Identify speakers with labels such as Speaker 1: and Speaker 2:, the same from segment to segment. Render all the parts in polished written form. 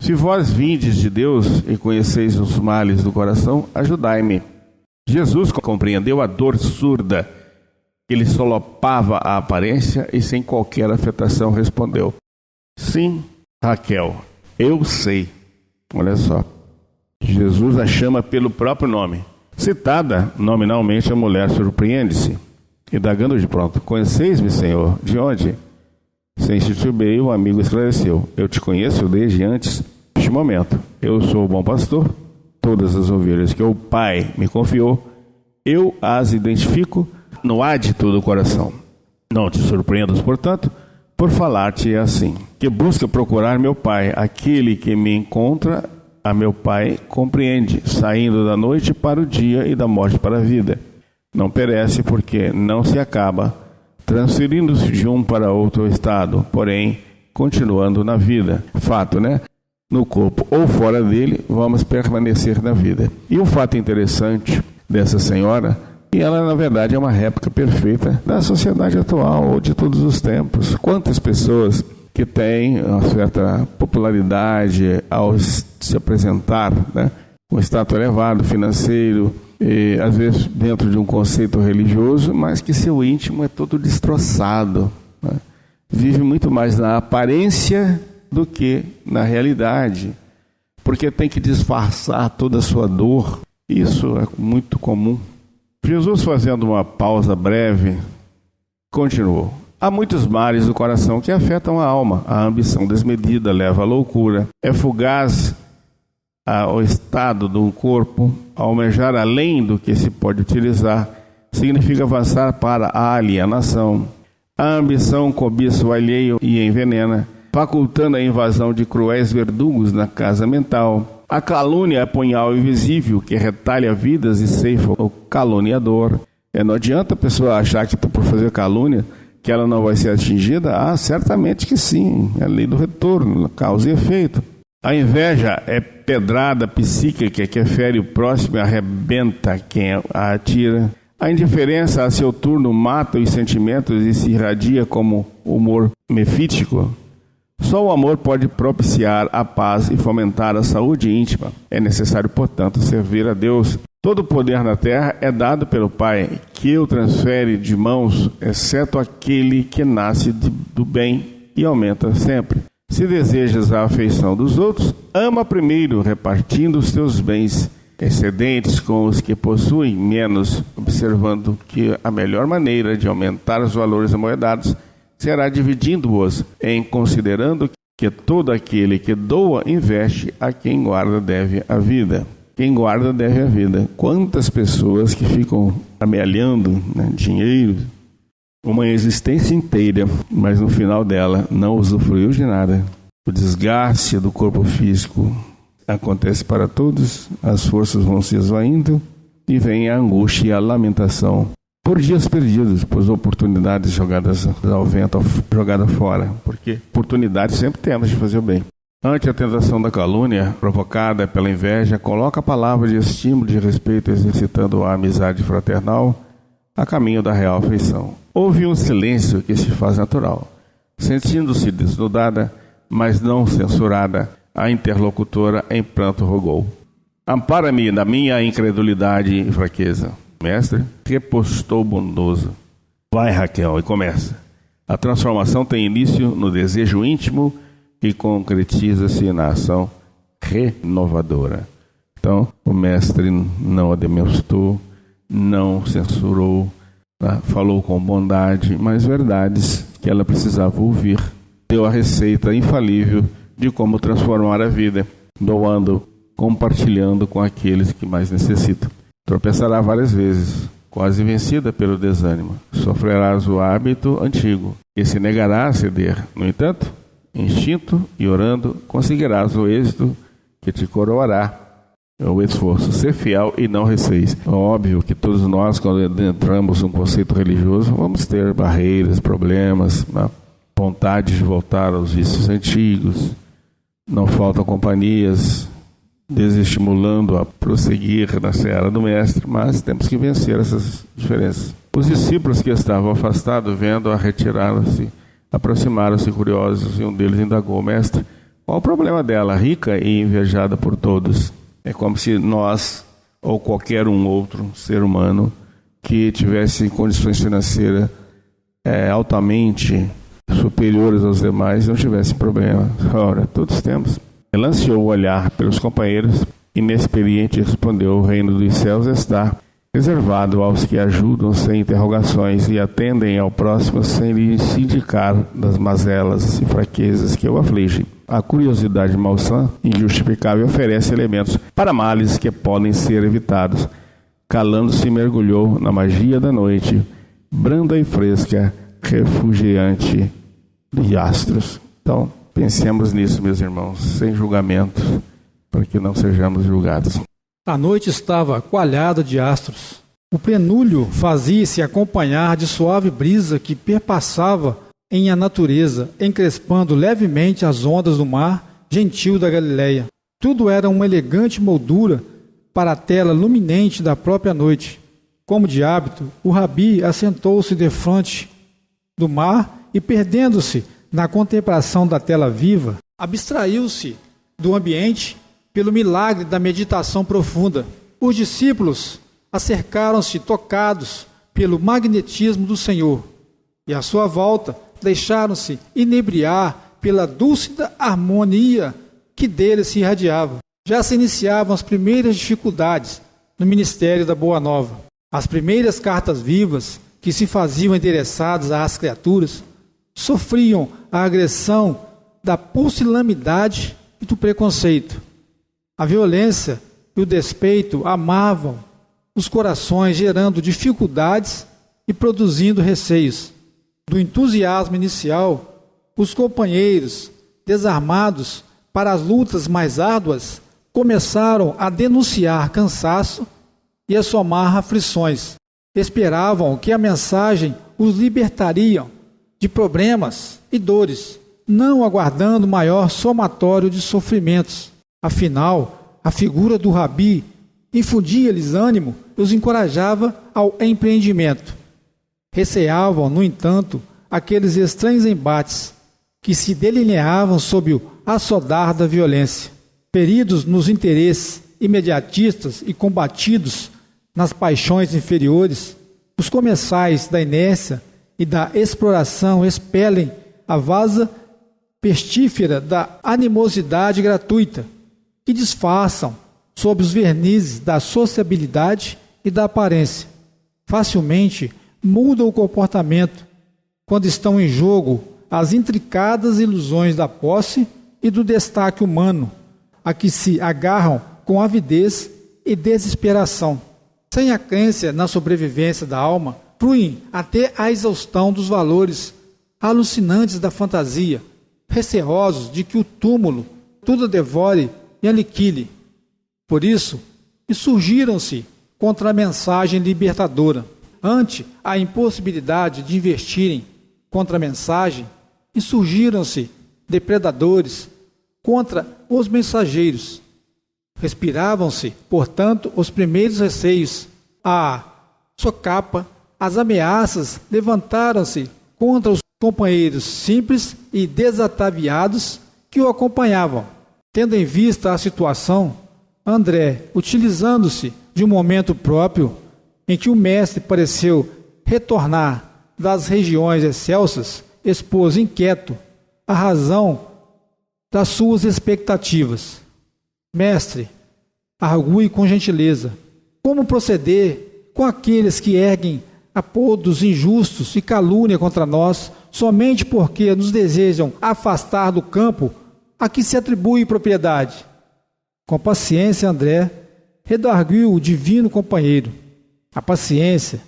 Speaker 1: Se vós vindes de Deus e conheceis os males do coração, ajudai-me. Jesus compreendeu a dor surda. Ele solopava a aparência e sem qualquer afetação respondeu: sim, Raquel, eu sei. Olha só, Jesus a chama pelo próprio nome. Citada nominalmente, a mulher surpreende-se, indagando de pronto: conheceis-me, Senhor? De onde? Sem titubeio, o amigo esclareceu: eu te conheço desde antes deste momento. Eu sou o bom pastor. Todas as ovelhas que o Pai me confiou, eu as identifico no ádito do coração. Não te surpreendas, portanto, por falar-te assim, que busca procurar meu Pai. Aquele que me encontra a meu Pai compreende, saindo da noite para o dia e da morte para a vida. Não perece porque não se acaba, transferindo-se de um para outro estado, porém continuando na vida. Fato, né? No corpo ou fora dele, vamos permanecer na vida. E um fato interessante dessa senhora, que ela na verdade é uma réplica perfeita da sociedade atual ou de todos os tempos. Quantas pessoas que têm uma certa popularidade ao se apresentar, né? Um status elevado, financeiro, e às vezes dentro de um conceito religioso, mas que seu íntimo é todo destroçado, né? Vive muito mais na aparência do que na realidade, porque tem que disfarçar toda a sua dor. Isso é muito comum. Jesus, fazendo uma pausa breve, continuou: há muitos males do coração que afetam a alma. A ambição desmedida leva à loucura. É fugaz ao estado do corpo. Almejar além do que se pode utilizar significa avançar para a alienação. A ambição cobiça o alheio e envenena, facultando a invasão de cruéis verdugos na casa mental. A calúnia é punhal invisível que retalha vidas e ceifa o caluniador. Não adianta a pessoa achar que por fazer calúnia que ela não vai ser atingida. Certamente que sim. É a lei do retorno, causa e efeito. A inveja é pedrada psíquica que fere o próximo e arrebenta quem a atira. A indiferença, a seu turno, mata os sentimentos e se irradia como humor mefítico. Só o amor pode propiciar a paz e fomentar a saúde íntima. É necessário, portanto, servir a Deus. Todo o poder na terra é dado pelo Pai, que o transfere de mãos, exceto aquele que nasce do bem e aumenta sempre. Se desejas a afeição dos outros, ama primeiro, repartindo os teus bens excedentes com os que possuem menos, observando que a melhor maneira de aumentar os valores amoedados será dividindo-os, em considerando que todo aquele que doa investe, a quem guarda deve a vida. Quem guarda deve a vida. Quantas pessoas que ficam amealhando, né, dinheiro, uma existência inteira, mas no final dela não usufruiu de nada. O desgaste do corpo físico acontece para todos, as forças vão se esvaindo e vem a angústia e a lamentação por dias perdidos, por oportunidades jogadas ao vento, jogadas fora, porque oportunidades sempre temos de fazer o bem. Ante a tentação da calúnia provocada pela inveja, coloca a palavra de estímulo e de respeito, exercitando a amizade fraternal a caminho da real afeição. Houve um silêncio que se faz natural. Sentindo-se desnudada, mas não censurada, a interlocutora em pranto rogou: ampara-me da minha incredulidade e fraqueza. Mestre, repostou bondoso. Vai, Raquel, e começa. A transformação tem início no desejo íntimo e concretiza-se na ação renovadora. Então, o mestre não ademoestou, não censurou, tá? Falou com bondade, mas verdades que ela precisava ouvir. Deu a receita infalível de como transformar a vida, doando, compartilhando com aqueles que mais necessitam. Tropeçará várias vezes, quase vencida pelo desânimo. Sofrerás o hábito antigo e se negará a ceder. No entanto, instinto e orando, conseguirás o êxito que te coroará o esforço. Ser fiel e não receis. É óbvio que todos nós, quando entramos num conceito religioso, vamos ter barreiras, problemas, vontade de voltar aos vícios antigos. Não faltam companhias desestimulando a prosseguir na seara do Mestre, mas temos que vencer essas diferenças. Os discípulos que estavam afastados, vendo-a retirar-se, aproximaram-se curiosos, e um deles indagou: Mestre, Qual o problema dela? Rica e invejada por todos. É como se nós, ou qualquer outro ser humano, que tivesse condições financeiras altamente superiores aos demais, não tivesse problema. Ora, todos temos. Ele lanceou o olhar pelos companheiros, inexperiente, respondeu: o reino dos céus está reservado aos que ajudam sem interrogações e atendem ao próximo sem lhe indicar das mazelas e fraquezas que o afligem. A curiosidade malsã, injustificável, oferece elementos para males que podem ser evitados. Calando-se, mergulhou na magia da noite, branda e fresca, refugiante de astros. Então, pensemos nisso, meus irmãos, sem julgamento, para que não sejamos julgados.
Speaker 2: A noite estava coalhada de astros. O prenúlio fazia-se acompanhar de suave brisa que perpassava em a natureza, encrespando levemente as ondas do mar gentil da Galileia. Tudo era uma elegante moldura para a tela luminente da própria noite. Como de hábito, o rabi assentou-se defronte do mar e, perdendo-se na contemplação da tela viva, abstraiu-se do ambiente pelo milagre da meditação profunda. Os discípulos acercaram-se tocados pelo magnetismo do Senhor e, à sua volta, deixaram-se inebriar pela dúlcida harmonia que dele se irradiava. Já se iniciavam as primeiras dificuldades no ministério da Boa Nova. As primeiras cartas vivas que se faziam endereçadas às criaturas sofriam a agressão da pusilanimidade e do preconceito. A violência e o despeito amavam os corações, gerando dificuldades e produzindo receios. Do entusiasmo inicial, os companheiros, desarmados para as lutas mais árduas, começaram a denunciar cansaço e a somar aflições. Esperavam que a mensagem os libertaria de problemas e dores, não aguardando maior somatório de sofrimentos. Afinal, a figura do rabi infundia-lhes ânimo e os encorajava ao empreendimento. Receavam, no entanto, aqueles estranhos embates que se delineavam sob o assodar da violência. Feridos nos interesses imediatistas e combatidos nas paixões inferiores, os comensais da inércia e da exploração expelem a vaza pestífera da animosidade gratuita, que disfarçam sob os vernizes da sociabilidade e da aparência. Facilmente mudam o comportamento quando estão em jogo as intricadas ilusões da posse e do destaque humano, a que se agarram com avidez e desesperação. Sem a crença na sobrevivência da alma, fluem até a exaustão dos valores alucinantes da fantasia, receosos de que o túmulo tudo devore e aniquile. Por isso, insurgiram-se contra a mensagem libertadora. Ante a impossibilidade de investirem contra a mensagem, insurgiram-se depredadores contra os mensageiros. Respiravam-se, portanto, os primeiros receios. A socapa, as ameaças levantaram-se contra os companheiros simples e desataviados que o acompanhavam. Tendo em vista a situação, André, utilizando-se de um momento próprio em que o mestre pareceu retornar das regiões excelsas, expôs inquieto a razão das suas expectativas. Mestre, argue com gentileza, como proceder com aqueles que erguem apodos injustos e calúnia contra nós, somente porque nos desejam afastar do campo a que se atribui propriedade? Com paciência, André redarguiu o divino companheiro. A paciência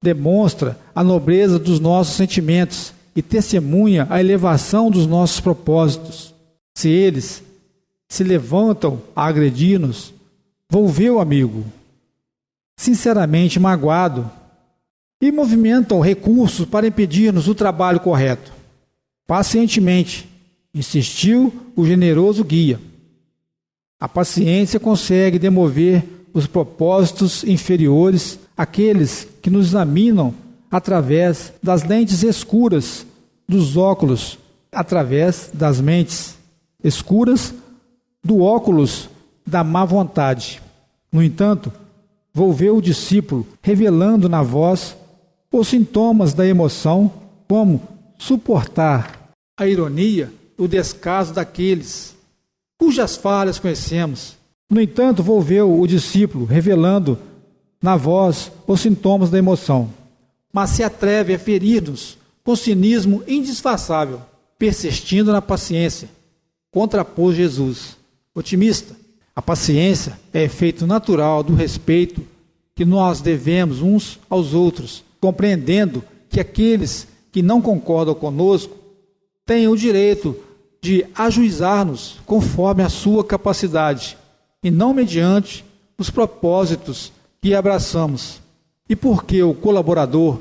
Speaker 2: demonstra a nobreza dos nossos sentimentos e testemunha a elevação dos nossos propósitos. Se eles se levantam a agredir-nos, volveu, amigo, sinceramente magoado, e movimentam recursos para impedir-nos o trabalho correto. Pacientemente, insistiu o generoso guia. A paciência consegue demover os propósitos inferiores, aqueles que nos examinam através das lentes escuras dos óculos, através das mentes escuras do óculos da má vontade. No entanto, volveu o discípulo, revelando na voz os sintomas da emoção, como suportar a ironia e o descaso daqueles cujas falhas conhecemos. No entanto, volveu o discípulo, revelando na voz os sintomas da emoção, mas se atreve a ferir-nos com cinismo indisfarçável, persistindo na paciência. Contrapôs Jesus, otimista. A paciência é efeito natural do respeito que nós devemos uns aos outros, compreendendo que aqueles que não concordam conosco têm o direito de ajuizar-nos conforme a sua capacidade, e não mediante os propósitos que abraçamos. E porque o colaborador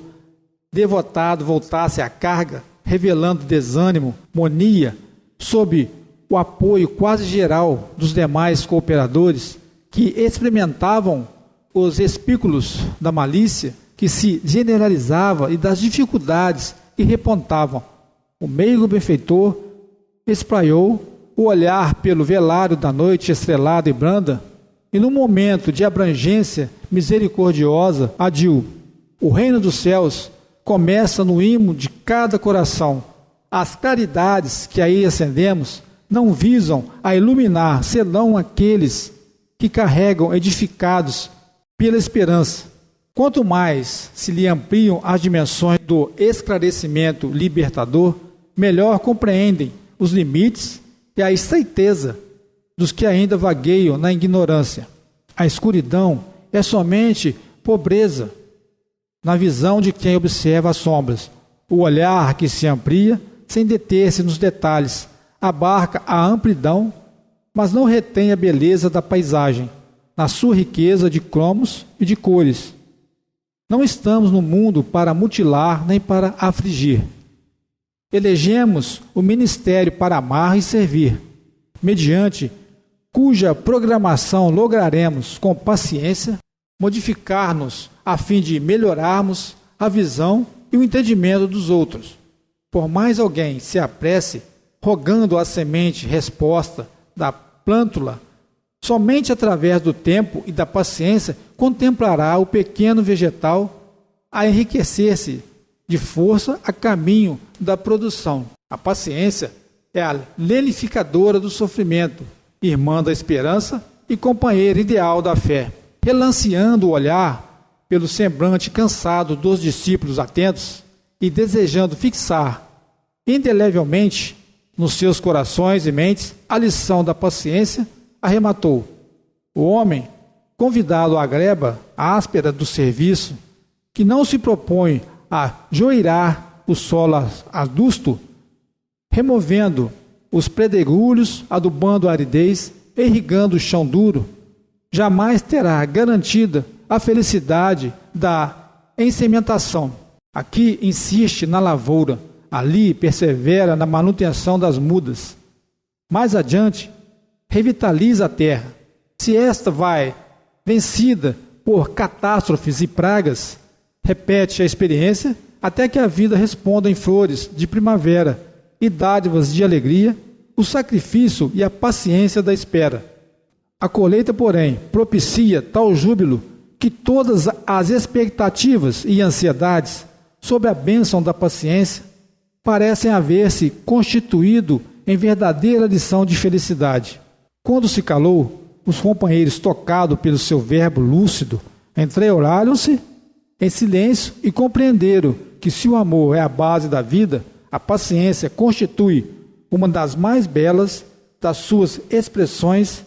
Speaker 2: devotado voltasse à carga, revelando desânimo, monia, sob o apoio quase geral dos demais cooperadores, que experimentavam os espículos da malícia que se generalizava e das dificuldades que repontavam, o meigo benfeitor espraiou o olhar pelo velário da noite estrelada e branda, e num momento de abrangência misericordiosa, adiu: o reino dos céus começa no imo de cada coração. As claridades que aí acendemos não visam a iluminar senão aqueles que carregam edificados pela esperança. Quanto mais se lhe ampliam as dimensões do esclarecimento libertador, melhor compreendem os limites e a estreiteza dos que ainda vagueiam na ignorância. A escuridão é somente pobreza na visão de quem observa as sombras. O olhar que se amplia, sem deter-se nos detalhes, abarca a amplidão, mas não retém a beleza da paisagem, na sua riqueza de cromos e de cores. Não estamos no mundo para mutilar nem para afligir. Elegemos o ministério para amar e servir, mediante cuja programação lograremos, com paciência, modificar-nos a fim de melhorarmos a visão e o entendimento dos outros. Por mais alguém se apresse, rogando a semente resposta da plântula, somente através do tempo e da paciência contemplará o pequeno vegetal a enriquecer-se de força a caminho da produção. A paciência é a lenificadora do sofrimento, irmã da esperança e companheira ideal da fé. Relanceando o olhar pelo semblante cansado dos discípulos atentos e desejando fixar indelevelmente nos seus corações e mentes a lição da paciência, arrematou: o homem, convidado à greba áspera do serviço, que não se propõe a joirar o solo adusto, removendo os pedregulhos, adubando a aridez, irrigando o chão duro, jamais terá garantida a felicidade da ensementação. Aqui insiste na lavoura, ali persevera na manutenção das mudas. Mais adiante, revitaliza a terra. Se esta vai vencida por catástrofes e pragas, repete a experiência até que a vida responda em flores de primavera e dádivas de alegria, o sacrifício e a paciência da espera. A colheita, porém, propicia tal júbilo que todas as expectativas e ansiedades, sob a bênção da paciência, parecem haver-se constituído em verdadeira lição de felicidade. Quando se calou, os companheiros, tocados pelo seu verbo lúcido, entreolharam-se em silêncio e compreenderam que, se o amor é a base da vida, a paciência constitui uma das mais belas das suas expressões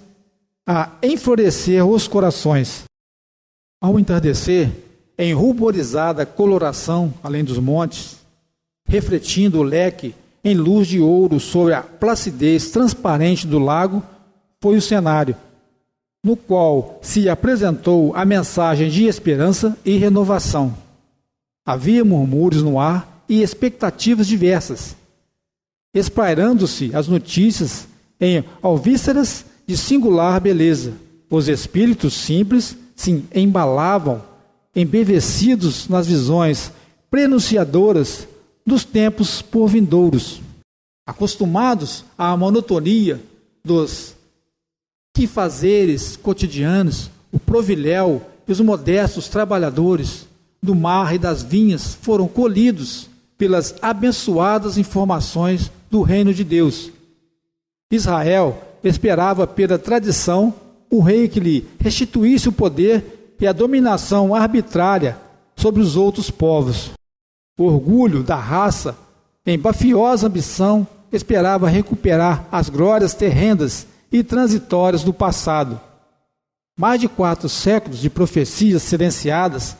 Speaker 2: a enflorescer os corações. Ao entardecer, em ruborizada coloração além dos montes, refletindo o leque em luz de ouro sobre a placidez transparente do lago, foi o cenário no qual se apresentou a mensagem de esperança e renovação. Havia murmúrios no ar e expectativas diversas, esprairando-se as notícias em alvíceras de singular beleza. Os espíritos simples se embalavam, embevecidos nas visões prenunciadoras dos tempos por vindouros. Acostumados à monotonia dos quifazeres cotidianos, o proviléu e os modestos trabalhadores do mar e das vinhas foram colhidos pelas abençoadas informações do reino de Deus. Israel esperava pela tradição um rei que lhe restituísse o poder e a dominação arbitrária sobre os outros povos. O orgulho da raça, em bafiosa ambição, esperava recuperar as glórias terrenas e transitórias do passado. Mais de 4 séculos de profecias silenciadas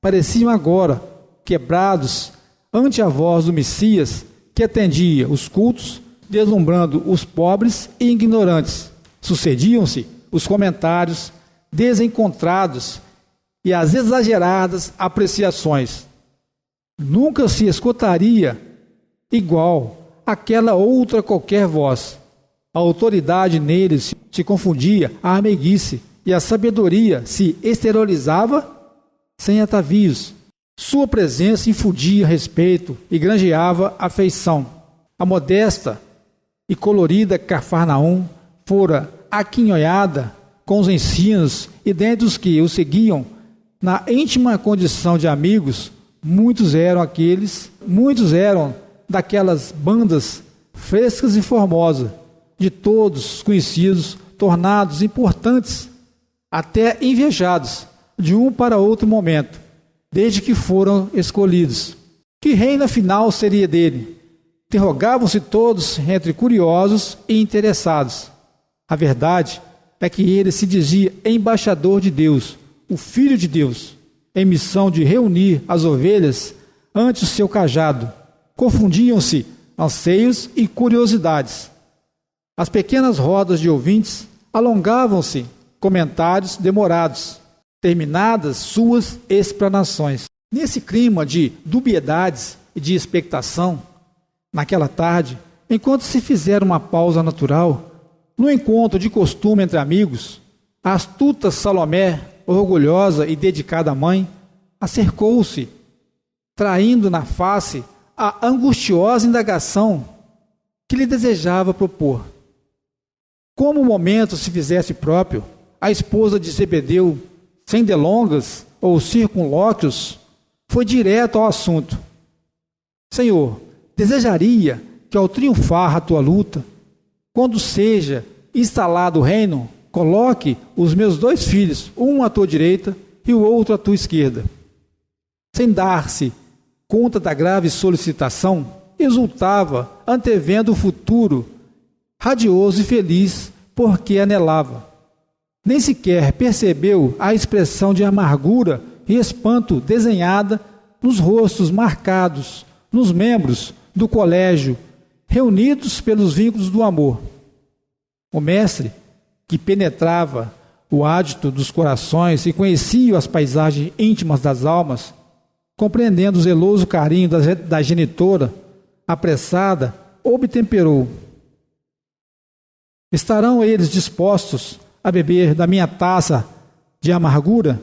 Speaker 2: pareciam agora quebrados ante a voz do Messias que atendia os cultos, deslumbrando os pobres e ignorantes. Sucediam-se os comentários desencontrados e as exageradas apreciações. Nunca se escutaria igual àquela outra qualquer voz. A autoridade neles se confundia à meiguice e a sabedoria se exteriorizava sem atavios. Sua presença infundia respeito e granjeava afeição. A modesta e colorida Cafarnaum fora aquinhoada com os ensinos, e dentre os que o seguiam, na íntima condição de amigos, muitos eram daquelas bandas frescas e formosas, de todos conhecidos, tornados importantes, até invejados, de um para outro momento, desde que foram escolhidos. Que reino afinal seria dele? Interrogavam-se todos entre curiosos e interessados. A verdade é que ele se dizia embaixador de Deus, o Filho de Deus, em missão de reunir as ovelhas ante o seu cajado. Confundiam-se anseios e curiosidades. As pequenas rodas de ouvintes alongavam-se, comentários demorados, terminadas suas explanações. Nesse clima de dubiedades e de expectação, naquela tarde, enquanto se fizeram uma pausa natural, no encontro de costume entre amigos, a astuta Salomé, orgulhosa e dedicada à mãe, acercou-se, traindo na face a angustiosa indagação que lhe desejava propor. Como o momento se fizesse próprio, a esposa de Zebedeu, sem delongas ou circunlóquios, foi direto ao assunto. Senhor, desejaria que ao triunfar a tua luta, quando seja instalado o reino, coloque os meus 2 filhos, um à tua direita e o outro à tua esquerda. Sem dar-se conta da grave solicitação, exultava, antevendo o futuro, radioso e feliz, porque anelava. Nem sequer percebeu a expressão de amargura e espanto desenhada nos rostos marcados, nos membros do colégio, reunidos pelos vínculos do amor. O mestre, que penetrava o ádito dos corações e conhecia as paisagens íntimas das almas, compreendendo o zeloso carinho da genitora, apressada, obtemperou. Estarão eles dispostos a beber da minha taça de amargura?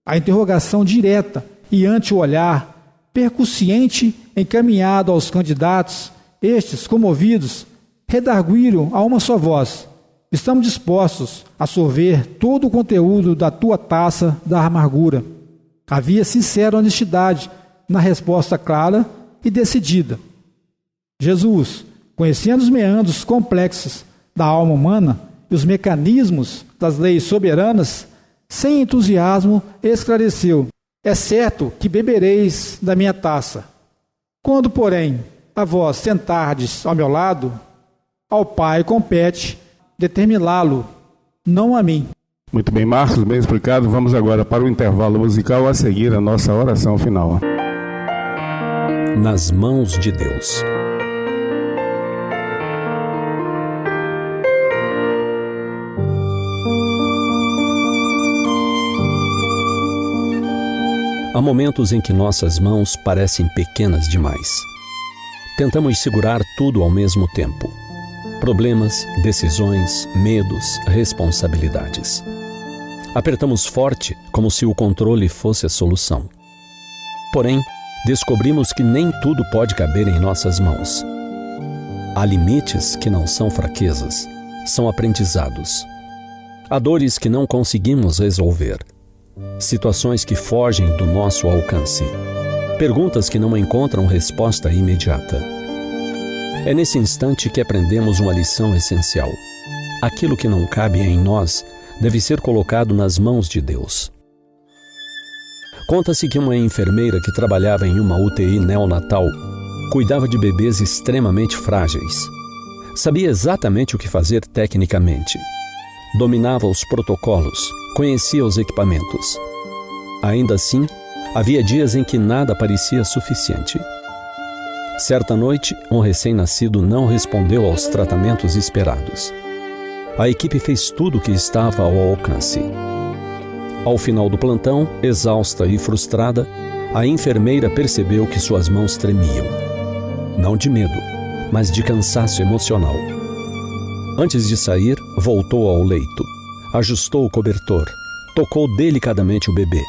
Speaker 2: A interrogação direta e ante o olhar percussiente encaminhado aos candidatos, estes, comovidos, redarguiram a uma só voz: estamos dispostos a sorver todo o conteúdo da tua taça da amargura. Havia sincera honestidade na resposta clara e decidida. Jesus, conhecendo os meandros complexos da alma humana e os mecanismos das leis soberanas, sem entusiasmo esclareceu: é certo que bebereis da minha taça. Quando, porém, a vós sentardes ao meu lado, ao Pai compete determiná-lo, não a mim.
Speaker 1: Muito bem, Marcos, bem explicado. Vamos agora para o intervalo musical, a seguir a nossa oração final.
Speaker 3: Nas mãos de Deus. Há momentos em que nossas mãos parecem pequenas demais. Tentamos segurar tudo ao mesmo tempo. Problemas, decisões, medos, responsabilidades. Apertamos forte, como se o controle fosse a solução. Porém, descobrimos que nem tudo pode caber em nossas mãos. Há limites que não são fraquezas, são aprendizados. Há dores que não conseguimos resolver, situações que fogem do nosso alcance, perguntas que não encontram resposta imediata. É nesse instante que aprendemos uma lição essencial. Aquilo que não cabe em nós deve ser colocado nas mãos de Deus. Conta-se que uma enfermeira que trabalhava em uma UTI neonatal cuidava de bebês extremamente frágeis. Sabia exatamente o que fazer tecnicamente. Dominava os protocolos, conhecia os equipamentos. Ainda assim, havia dias em que nada parecia suficiente. Certa noite, um recém-nascido não respondeu aos tratamentos esperados. A equipe fez tudo o que estava ao alcance. Ao final do plantão, exausta e frustrada, a enfermeira percebeu que suas mãos tremiam. Não de medo, mas de cansaço emocional. Antes de sair, voltou ao leito, ajustou o cobertor, tocou delicadamente o bebê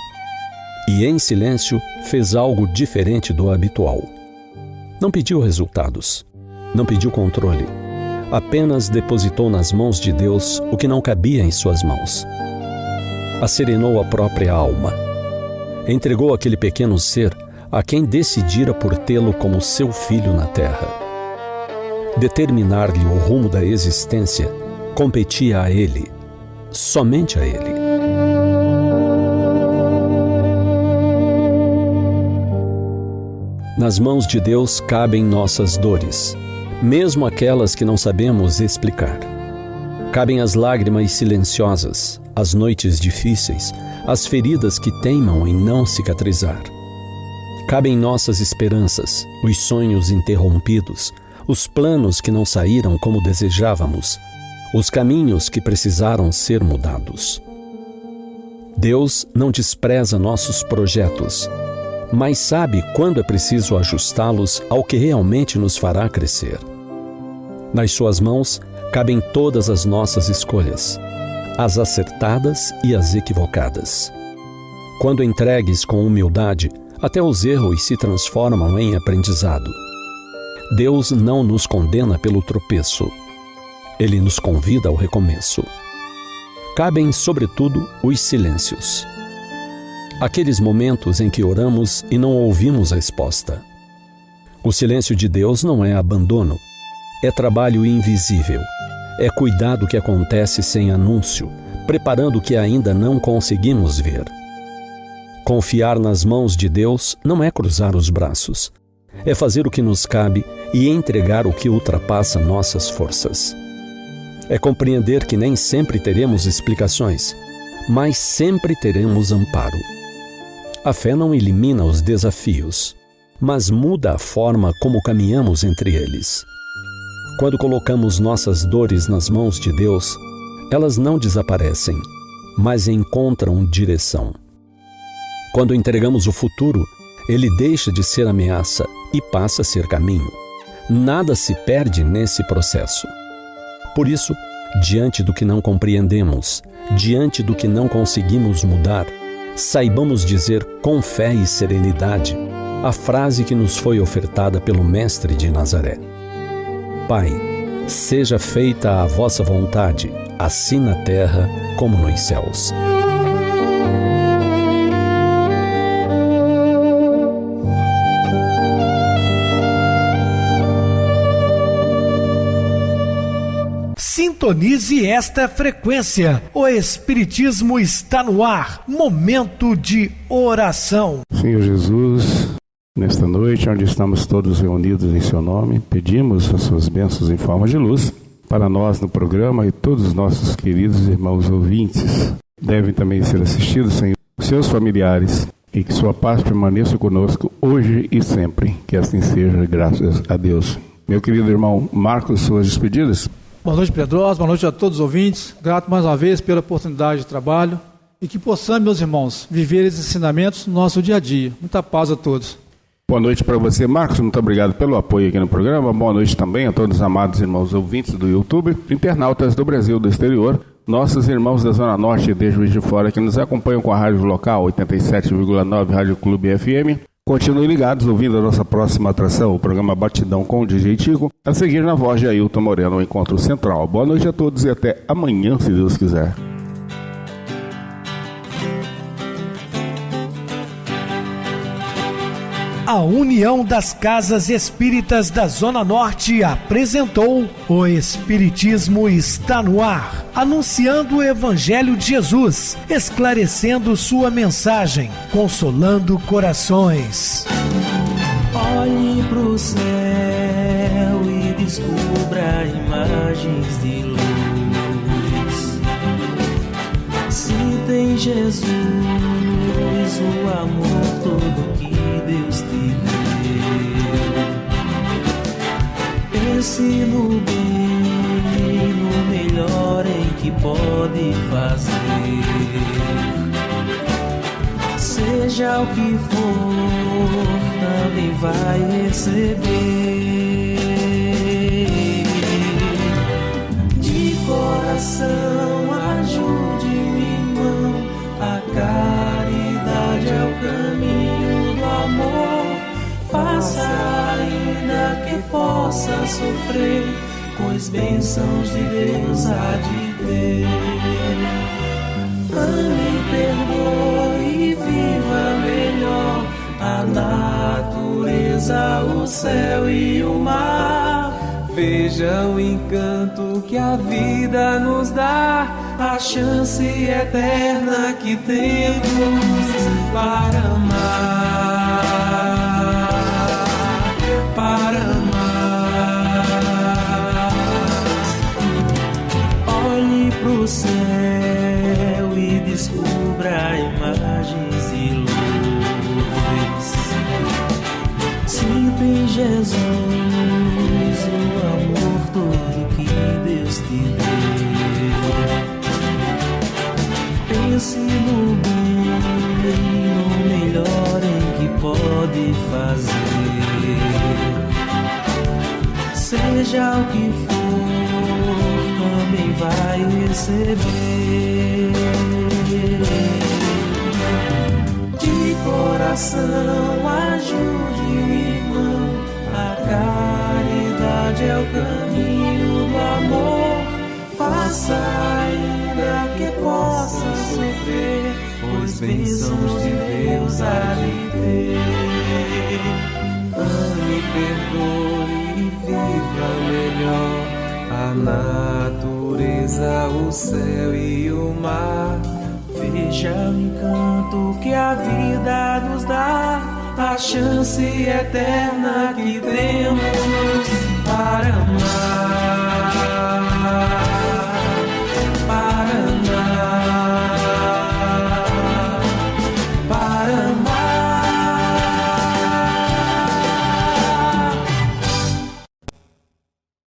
Speaker 3: e, em silêncio, fez algo diferente do habitual. Não pediu resultados, não pediu controle, apenas depositou nas mãos de Deus o que não cabia em suas mãos. Acerenou a própria alma. Entregou aquele pequeno ser a quem decidira por tê-lo como seu filho na terra. Determinar-lhe o rumo da existência competia a ele, somente a ele. Nas mãos de Deus cabem nossas dores, mesmo aquelas que não sabemos explicar. Cabem as lágrimas silenciosas, as noites difíceis, as feridas que teimam em não cicatrizar. Cabem nossas esperanças, os sonhos interrompidos, os planos que não saíram como desejávamos, os caminhos que precisaram ser mudados. Deus não despreza nossos projetos, mas sabe quando é preciso ajustá-los ao que realmente nos fará crescer. Nas suas mãos cabem todas as nossas escolhas, as acertadas e as equivocadas. Quando entregues com humildade, até os erros se transformam em aprendizado. Deus não nos condena pelo tropeço. Ele nos convida ao recomeço. Cabem, sobretudo, os silêncios. Aqueles momentos em que oramos e não ouvimos a resposta. O silêncio de Deus não é abandono, é trabalho invisível. É cuidado que acontece sem anúncio, preparando o que ainda não conseguimos ver. Confiar nas mãos de Deus não é cruzar os braços. É fazer o que nos cabe e entregar o que ultrapassa nossas forças. É compreender que nem sempre teremos explicações, mas sempre teremos amparo. A fé não elimina os desafios, mas muda a forma como caminhamos entre eles. Quando colocamos nossas dores nas mãos de Deus, elas não desaparecem, mas encontram direção. Quando entregamos o futuro, ele deixa de ser ameaça e passa a ser caminho. Nada se perde nesse processo. Por isso, diante do que não compreendemos, diante do que não conseguimos mudar, saibamos dizer com fé e serenidade a frase que nos foi ofertada pelo Mestre de Nazaré: Pai, seja feita a vossa vontade, assim na terra como nos céus.
Speaker 4: Sintonize esta frequência. O Espiritismo está no ar. Momento de oração.
Speaker 1: Senhor Jesus, nesta noite, onde estamos todos reunidos em seu nome, pedimos as suas bênçãos em forma de luz para nós no programa e todos os nossos queridos irmãos ouvintes. Devem também ser assistidos, Senhor, seus familiares, e que sua paz permaneça conosco hoje e sempre. Que assim seja, graças a Deus. Meu querido irmão Marcos, suas despedidas.
Speaker 2: Boa noite, Pedrosa, boa noite a todos os ouvintes. Grato mais uma vez pela oportunidade de trabalho e que possamos, meus irmãos, viver esses ensinamentos no nosso dia a dia. Muita paz a todos.
Speaker 1: Boa noite para você, Marcos. Muito obrigado pelo apoio aqui no programa. Boa noite também a todos os amados irmãos ouvintes do YouTube, internautas do Brasil e do exterior, nossos irmãos da Zona Norte e de Juiz de Fora que nos acompanham com a rádio local 87,9 Rádio Clube FM, Continue ligados, ouvindo a nossa próxima atração, o programa Batidão com o DJ Tico, a seguir na voz de Ailton Moreno, o Encontro Central. Boa noite a todos e até amanhã, se Deus quiser.
Speaker 4: A União das Casas Espíritas da Zona Norte apresentou O Espiritismo Está no Ar, anunciando o Evangelho de Jesus, esclarecendo sua mensagem, consolando corações.
Speaker 5: Olhe pro céu e descubra imagens de luz. Se tem Jesus, o amor todo que Deus te deu. Pense no bem, no melhor em que pode fazer. Seja o que for, também vai receber. De coração, ajude o irmão, a caridade é o caminho do amor. Faça ainda que possa sofrer, pois bênçãos de Deus há de ter. Ame, perdoe e viva melhor a natureza, o céu e o mar. Veja o encanto que a vida nos dá, a chance eterna que temos para amar, para amar. Olhe pro céu e descubra imagens de luz. Sinta em Jesus o amor todo que Deus te deu. Pense no bem, no melhor em que pode fazer. Seja o que for, também vai receber. De coração, ajude o irmão, a caridade é o caminho do amor. Faça ainda que possa sofrer, pois bênçãos de Deus há de ter. Ame, perdoe e viva melhor a natureza, o céu e o mar. Veja o encanto que a vida nos dá, a chance eterna que temos para amar.